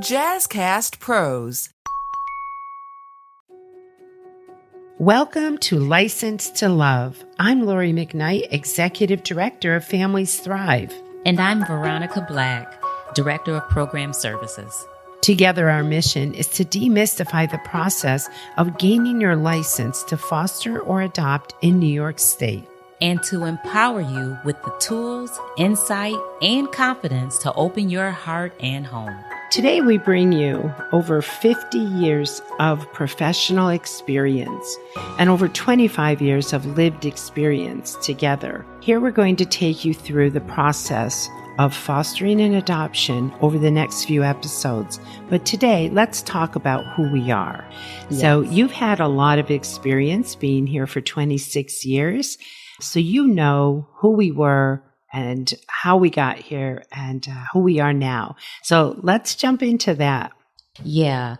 Jazzcast Pros. Welcome to Licensed to Love. I'm Lauri McKnight, Executive Director of Families Thrive. And I'm Veronica Black, Director of Program Services. Together, our mission is to demystify the process of gaining your license to foster or adopt in New York State. And to empower you with the tools, insight, and confidence to open your heart and home. Today, we bring you over 50 years of professional experience and over 25 years of lived experience together. Here, we're going to take you through the process of fostering and adoption over the next few episodes. But today, let's talk about who we are. Yes. So you've had a lot of experience being here for 26 years. So you know who we were and how we got here and who we are now. So let's jump into that. Yeah.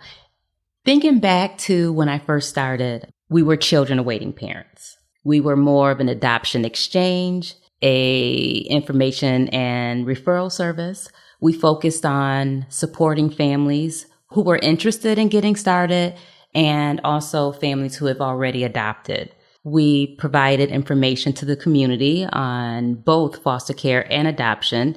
Thinking back to when I first started, we were children awaiting parents. We were more of an adoption exchange, a information and referral service. We focused on supporting families who were interested in getting started and also families who have already adopted. We provided information to the community on both foster care and adoption,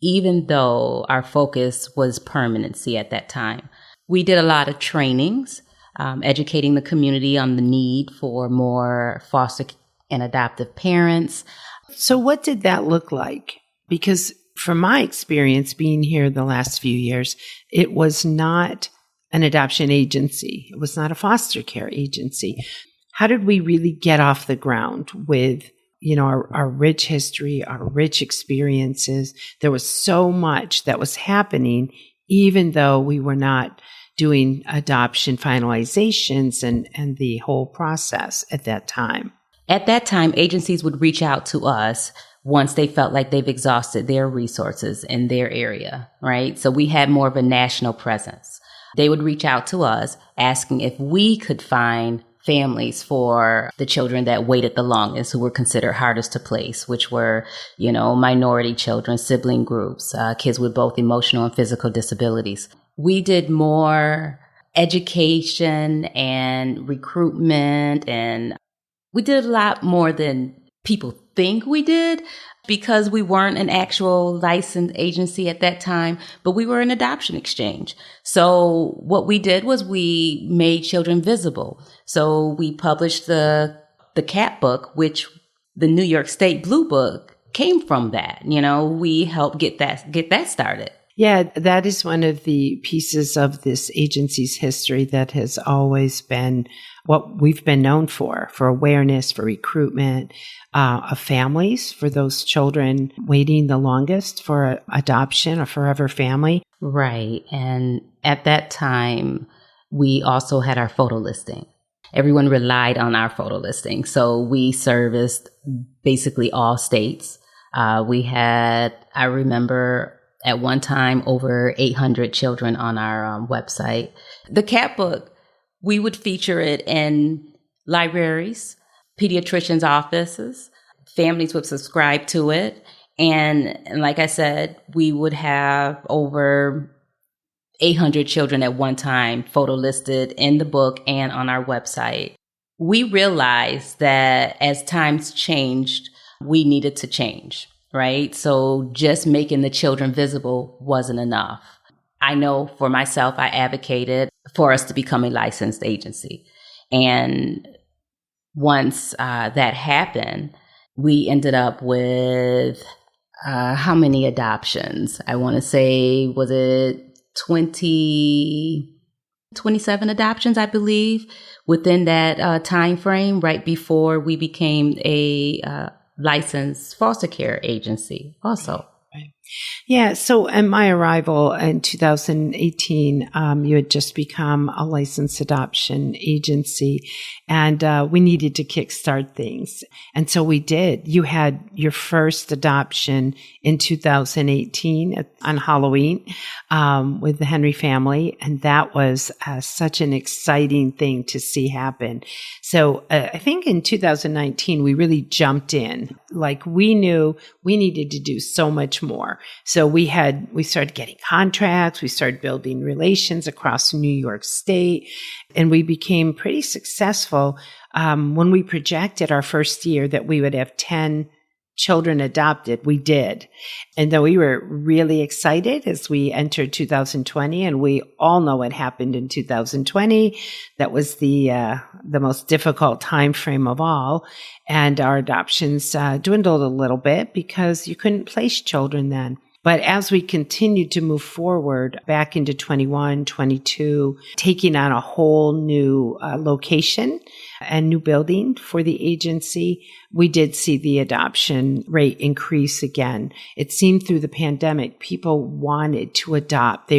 even though our focus was permanency at that time. We did a lot of trainings, educating the community on the need for more foster and adoptive parents. So what did that look like? Because from my experience being here the last few years, it was not an adoption agency. It was not a foster care agency. How did we really get off the ground with, our rich history, our rich experiences? There was so much that was happening, even though we were not doing adoption finalizations and the whole process at that time. At that time, agencies would reach out to us once they felt like they've exhausted their resources in their area, right? So we had more of a national presence. They would reach out to us asking if we could find families for the children that waited the longest, who were considered hardest to place, which were, minority children, sibling groups, kids with both emotional and physical disabilities. We did more education and recruitment, and we did a lot more than people think we did because we weren't an actual licensed agency at that time, but we were an adoption exchange. So what we did was we made children visible. So we published the CAT book, which the New York State Blue Book came from that. We helped get that started. Yeah, that is one of the pieces of this agency's history that has always been what we've been known for awareness, for recruitment of families, for those children waiting the longest for adoption, a forever family. Right. And at that time, we also had our photo listing. Everyone relied on our photo listing. So we serviced basically all states. We had, I remember, at one time, over 800 children on our website. The CAT book, we would feature it in libraries, pediatricians' offices. Families would subscribe to it. And like I said, we would have over 800 children at one time photo listed in the book and on our website. We realized that as times changed, we needed to change. Right? So just making the children visible wasn't enough. I know for myself, I advocated for us to become a licensed agency. And once that happened, we ended up with how many adoptions? I want to say, was it 27 adoptions, I believe, within that time frame, right before we became a licensed foster care agency also. Right. Yeah. So at my arrival in 2018, you had just become a licensed adoption agency, and we needed to kickstart things. And so we did. You had your first adoption in 2018 on Halloween with the Henry family, and that was such an exciting thing to see happen. So I think in 2019, we really jumped in. Like, we knew we needed to do so much more. more. So we started getting contracts. We started building relations across New York State, and we became pretty successful. When we projected our first year that we would have 10 children adopted, we did. And though we were really excited as we entered 2020, and we all know what happened in 2020, that was the most difficult time frame of all. And our adoptions dwindled a little bit because you couldn't place children then. But as we continued to move forward back into 21, 22, taking on a whole new location and new building for the agency, we did see the adoption rate increase again. It seemed through the pandemic, people wanted to adopt.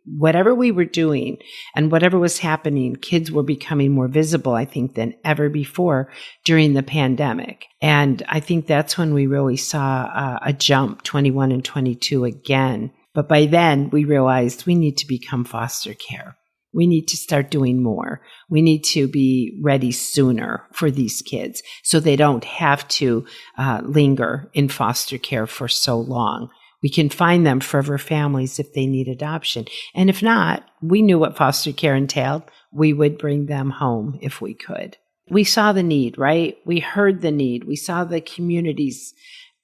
Whatever we were doing and whatever was happening, kids were becoming more visible, I think, than ever before during the pandemic. And I think that's when we really saw a jump, 21 and 22 again. But by then, we realized we need to become foster care. We need to start doing more. We need to be ready sooner for these kids so they don't have to linger in foster care for so long. We can find them forever families if they need adoption. And if not, we knew what foster care entailed. We would bring them home if we could. We saw the need, right? We heard the need. We saw the community's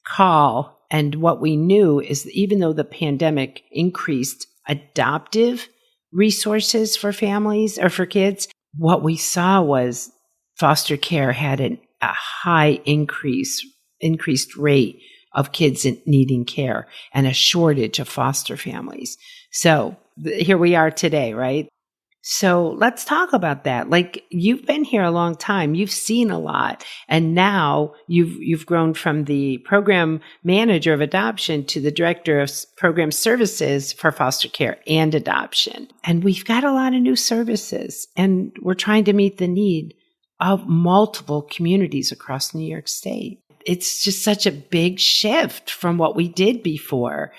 call. And what we knew is that even though the pandemic increased adoptive resources for families or for kids, what we saw was foster care had a high increased rate of kids needing care and a shortage of foster families. So here we are today, right? So let's talk about that. Like, you've been here a long time. You've seen a lot. And now you've grown from the program manager of adoption to the director of program services for foster care and adoption. And we've got a lot of new services, and we're trying to meet the need of multiple communities across New York State. It's just such a big shift from what we did before.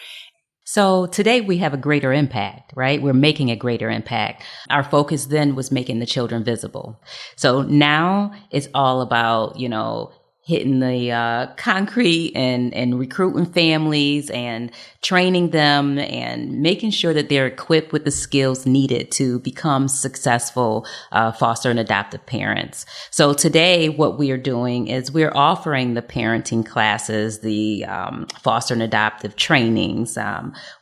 So today we have a greater impact, right? We're making a greater impact. Our focus then was making the children visible. So now it's all about, hitting the concrete and recruiting families and training them and making sure that they're equipped with the skills needed to become successful foster and adoptive parents. So today what we are doing is we're offering the parenting classes, the foster and adoptive trainings.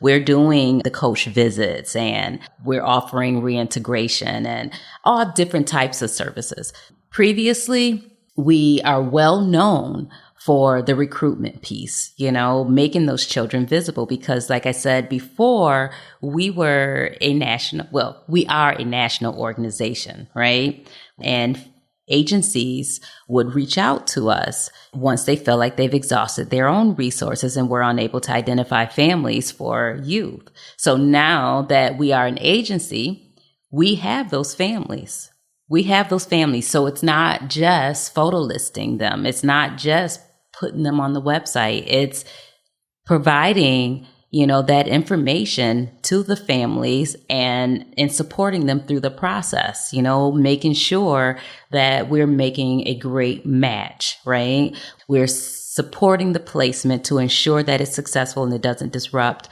We're doing the coach visits, and we're offering reintegration and all different types of services. Previously, we are well known for the recruitment piece, making those children visible, because like I said before, we are a national organization, right? And agencies would reach out to us once they feel like they've exhausted their own resources and were unable to identify families for youth. So now that we are an agency, we have those families. So it's not just photo listing them. It's not just putting them on the website. It's providing, that information to the families and supporting them through the process, making sure that we're making a great match, right? We're supporting the placement to ensure that it's successful and it doesn't disrupt.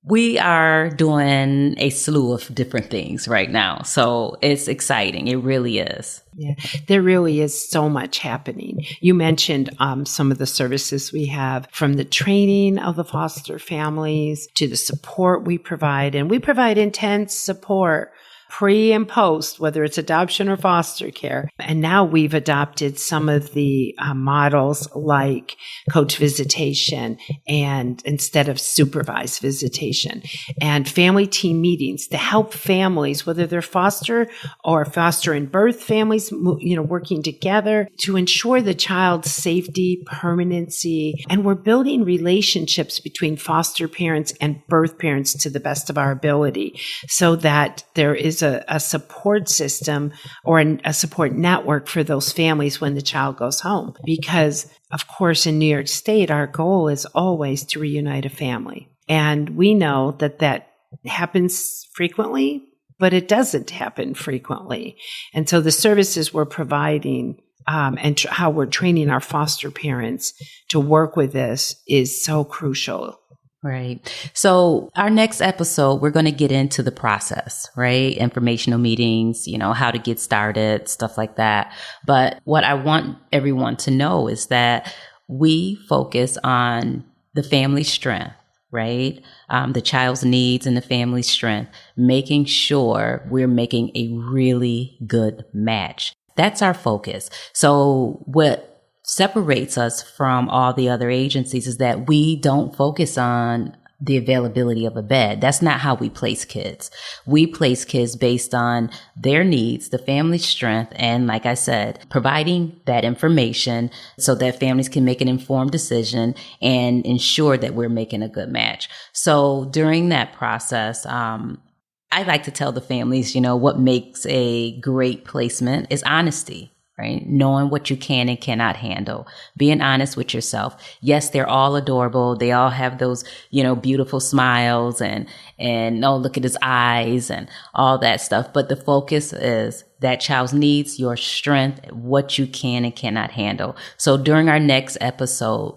We are doing a slew of different things right now. So it's exciting. It really is. Yeah, there really is so much happening. You mentioned some of the services we have, from the training of the foster families to the support we provide. And we provide intense support pre and post, whether it's adoption or foster care. And now we've adopted some of the models like coach visitation and instead of supervised visitation, and family team meetings to help families, whether they're foster or foster and birth families, working together to ensure the child's safety, permanency. And we're building relationships between foster parents and birth parents to the best of our ability, so that there is a support system or a support network for those families when the child goes home. Because, of course, in New York State, our goal is always to reunite a family. And we know that happens frequently, but it doesn't happen frequently. And so the services we're providing and how we're training our foster parents to work with this is so crucial. Right. So our next episode, we're going to get into the process, right? Informational meetings, how to get started, stuff like that. But what I want everyone to know is that we focus on the family strength, right? The child's needs and the family's strength, making sure we're making a really good match. That's our focus. So what separates us from all the other agencies is that we don't focus on the availability of a bed. That's not how we place kids. We place kids based on their needs, the family's strength, and like I said, providing that information so that families can make an informed decision and ensure that we're making a good match. So during that process, I like to tell the families, what makes a great placement is honesty. Right? Knowing what you can and cannot handle, being honest with yourself. Yes, they're all adorable. They all have those, beautiful smiles and oh, look at his eyes and all that stuff. But the focus is that child's needs, your strength, what you can and cannot handle. So during our next episode,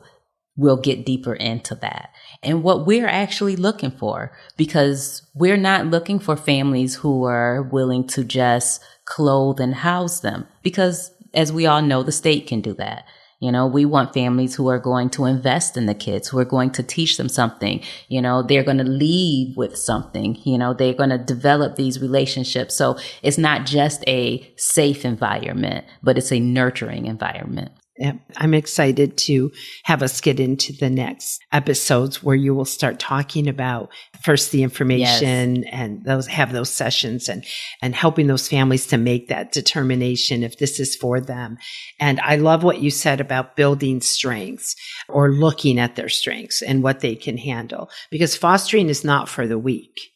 we'll get deeper into that and what we're actually looking for, because we're not looking for families who are willing to just clothe and house them, because as we all know, the state can do that. We want families who are going to invest in the kids, who are going to teach them something. They're going to leave with something. They're going to develop these relationships. So it's not just a safe environment, but it's a nurturing environment. Yeah, I'm excited to have us get into the next episodes where you will start talking about first the information and have those sessions and helping those families to make that determination if this is for them. And I love what you said about building strengths or looking at their strengths and what they can handle, because fostering is not for the weak.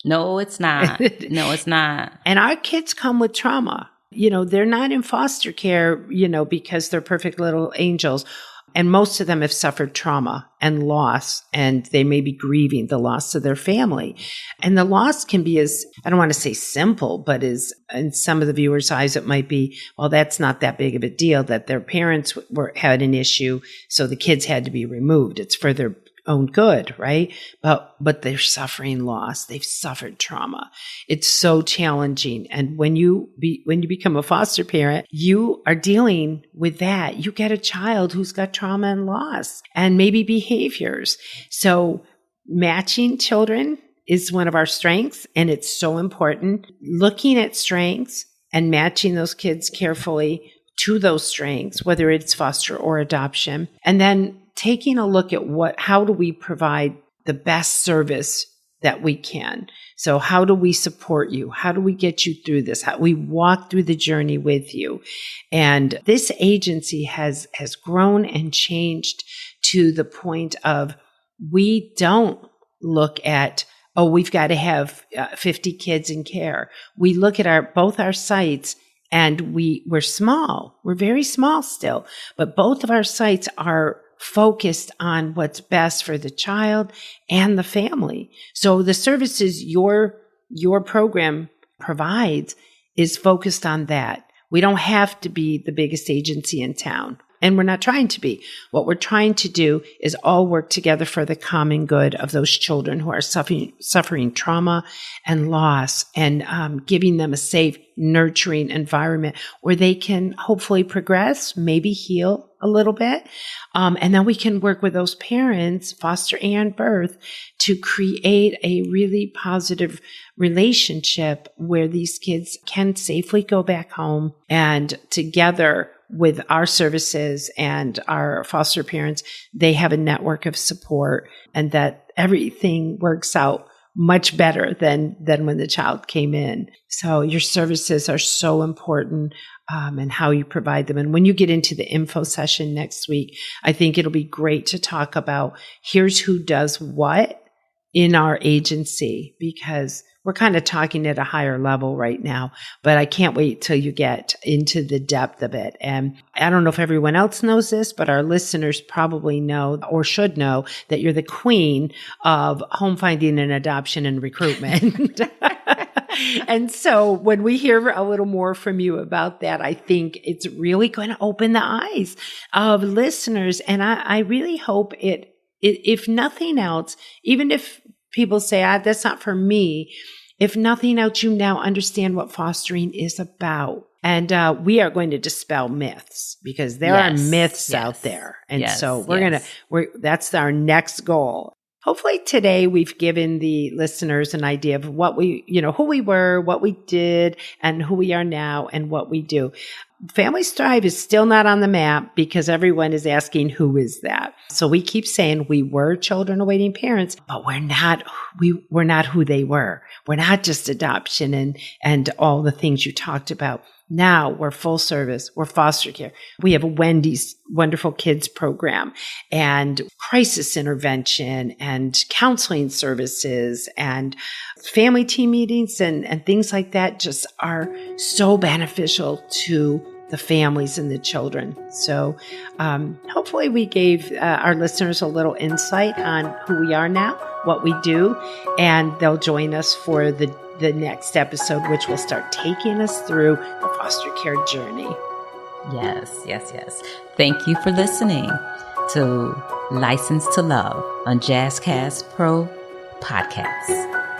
No, it's not. No, it's not. And our kids come with trauma. They're not in foster care, because they're perfect little angels. And most of them have suffered trauma and loss, and they may be grieving the loss of their family. And the loss can be I don't want to say simple, but in some of the viewers' eyes, it might be, well, that's not that big of a deal, that their parents had an issue, so the kids had to be removed. It's for their own good, right? But they're suffering loss. They've suffered trauma. It's so challenging. And when you become a foster parent, you are dealing with that. You get a child who's got trauma and loss and maybe behaviors. So matching children is one of our strengths, and it's so important. Looking at strengths and matching those kids carefully to those strengths, whether it's foster or adoption, and then taking a look at how do we provide the best service that we can. So how do we support you? How do we get you through this? How do we walk through the journey with you? And this agency has grown and changed to the point of we don't look at, we've got to have 50 kids in care. We look at both our sites, and we're small. We're very small still, but both of our sites are focused on what's best for the child and the family. So the services your program provides is focused on that. We don't have to be the biggest agency in town, and we're not trying to be. What we're trying to do is all work together for the common good of those children who are suffering trauma and loss, and giving them a safe, nurturing environment where they can hopefully progress, maybe heal a little bit. And then we can work with those parents, foster and birth, to create a really positive relationship where these kids can safely go back home, and together with our services and our foster parents, they have a network of support, and that everything works out much better than when the child came in. So your services are so important, and how you provide them. And when you get into the info session next week, I think it'll be great to talk about here's who does what in our agency, because we're kind of talking at a higher level right now, but I can't wait till you get into the depth of it. And I don't know if everyone else knows this, but our listeners probably know or should know that you're the queen of home finding and adoption and recruitment. And so when we hear a little more from you about that, I think it's really going to open the eyes of listeners. And I really hope it if nothing else, even if people say, that's not for me, if nothing else, you now understand what fostering is about. And we are going to dispel myths, because there are myths out there. And so that's our next goal. Hopefully today we've given the listeners an idea of what who we were, what we did, and who we are now, and what we do. Families Thrive is still not on the map because everyone is asking, who is that? So we keep saying we were children awaiting parents, but we're not who they were. We're not just adoption and all the things you talked about. Now we're full service. We're foster care. We have a Wendy's wonderful kids program and crisis intervention and counseling services and family team meetings and things like that just are so beneficial to the families and the children. So hopefully we gave our listeners a little insight on who we are now, what we do, and they'll join us for the next episode, which will start taking us through the foster care journey. Yes. Thank you for listening to License to Love on Jazzcast Pro Podcasts.